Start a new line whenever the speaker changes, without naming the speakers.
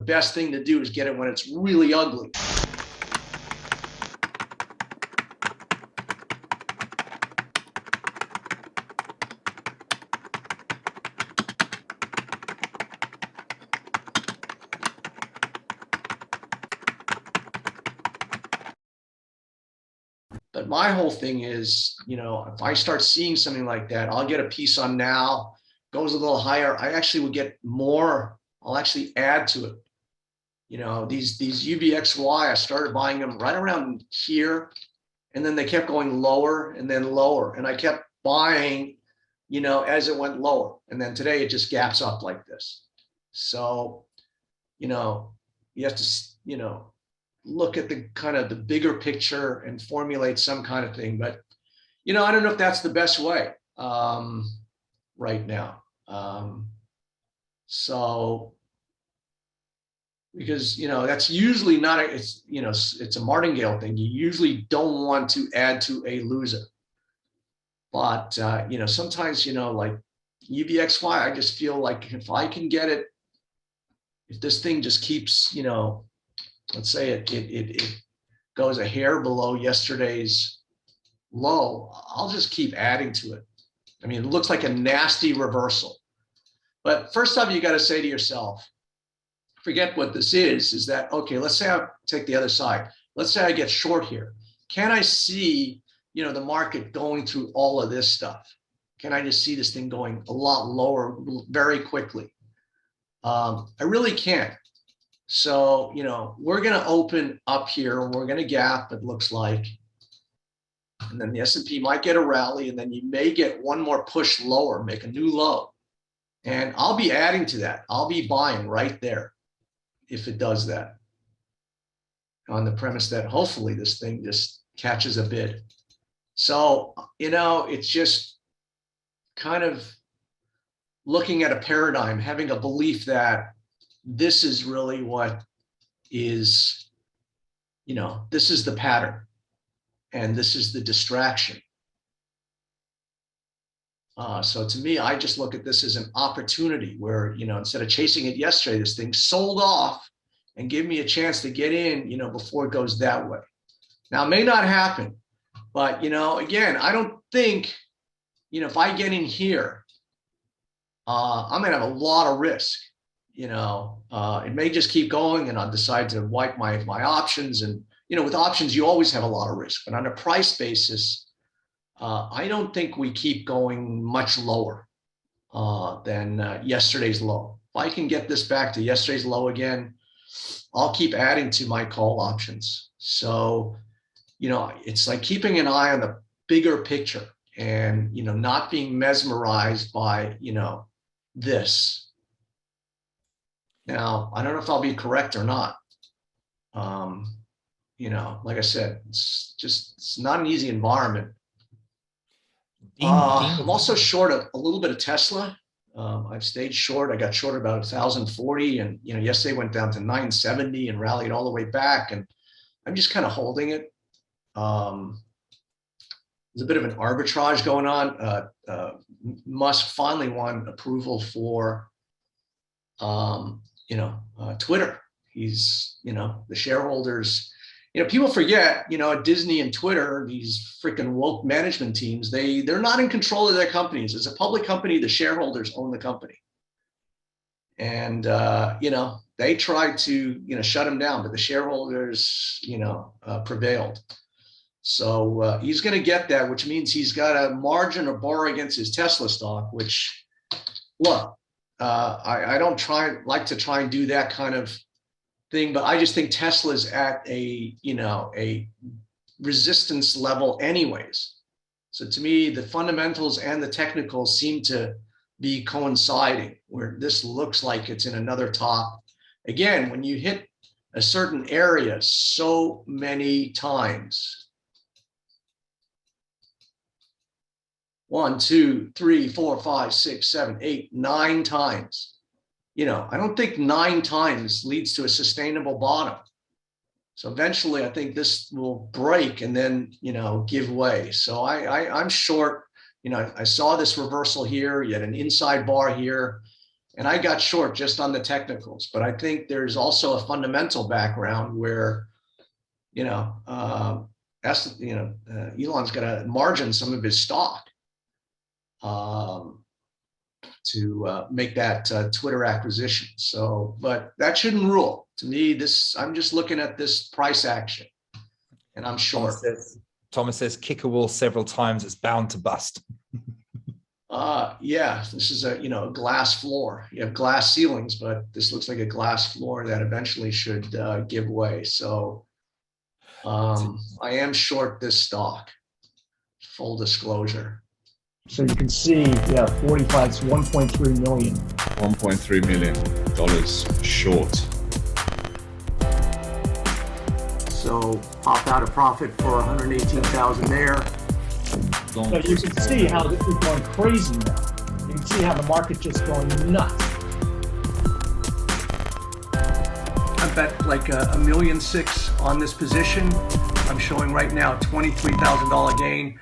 The best thing to do is get it when it's really ugly. But my whole thing is, if I start seeing something like that, I'll get a piece on now, goes a little higher. I actually would get more. I'll actually add to it. These UVXY, I started buying them right around here, and then they kept going lower and then lower. And I kept buying, as it went lower. And then today it just gaps up like this. So, you have to, look at the kind of the bigger picture and formulate some kind of thing. But, I don't know if that's the best way right now. Because, that's usually not, it's a martingale thing. You usually don't want to add to a loser. But, sometimes, like UVXY, I just feel like if I can get it, if this thing just keeps, let's say it goes a hair below yesterday's low, I'll just keep adding to it. I mean, it looks like a nasty reversal. But first off, you got to say to yourself, forget what this is that, okay, let's say I take the other side. Let's say I get short here. Can I see, the market going through all of this stuff? Can I just see this thing going a lot lower very quickly? I really can't. So, we're going to open up here and we're going to gap, it looks like. And then the S&P might get a rally, and then you may get one more push lower, make a new low. And I'll be adding to that. I'll be buying right there if it does that, on the premise that hopefully this thing just catches a bid. So, it's just kind of looking at a paradigm, having a belief that this is really what is, this is the pattern and this is the distraction. So to me, I just look at this as an opportunity where, instead of chasing it yesterday, this thing sold off and give me a chance to get in, before it goes that way. Now, it may not happen, but, again, I don't think, if I get in here, I'm going to have a lot of risk. It may just keep going and I'll decide to wipe my options. And, with options, you always have a lot of risk. But on a price basis, I don't think we keep going much lower than yesterday's low. If I can get this back to yesterday's low again, I'll keep adding to my call options. So, it's like keeping an eye on the bigger picture and, not being mesmerized by, this. Now, I don't know if I'll be correct or not. Like I said, it's not an easy environment. I'm also short a little bit of Tesla. I've stayed short. I got short about 1,040, and yesterday went down to 970 and rallied all the way back. And I'm just kind of holding it. There's a bit of an arbitrage going on. Musk finally won approval for, Twitter. He's, the shareholders. People forget, at Disney and Twitter, these freaking woke management teams, they're not in control of their companies. As a public company, the shareholders own the company. And, they tried to, shut him down, but the shareholders, prevailed. So he's going to get that, which means he's got a margin of borrow against his Tesla stock, which, look, I don't like to try and do that kind of thing, but I just think Tesla's at a resistance level anyways. So to me, the fundamentals and the technicals seem to be coinciding, where this looks like it's in another top. Again, when you hit a certain area so many times, 1, 2, 3, 4, 5, 6, 7, 8, 9 times. I don't think 9 times leads to a sustainable bottom. So eventually, I think this will break and then, give way. So I'm short. I saw this reversal here. You had an inside bar here, And I got short just on the technicals, but I think there's also a fundamental background where, Elon's got to margin some of his stock to make that Twitter acquisition. So, but that shouldn't rule. To me, I'm just looking at this price action, and I'm short.
Thomas says kick a wall several times, it's bound to bust.
Yeah, this is a glass floor. You have glass ceilings, but this looks like a glass floor that eventually should give way. So I am short this stock. Full disclosure.
So you can see, 45, it's 1.3 million.
$1.3 million short.
So popped out a profit for 118,000 there.
So you can see how this is going crazy now. You can see how the market just going nuts.
I bet like $1.6 million on this position. I'm showing right now $23,000 gain.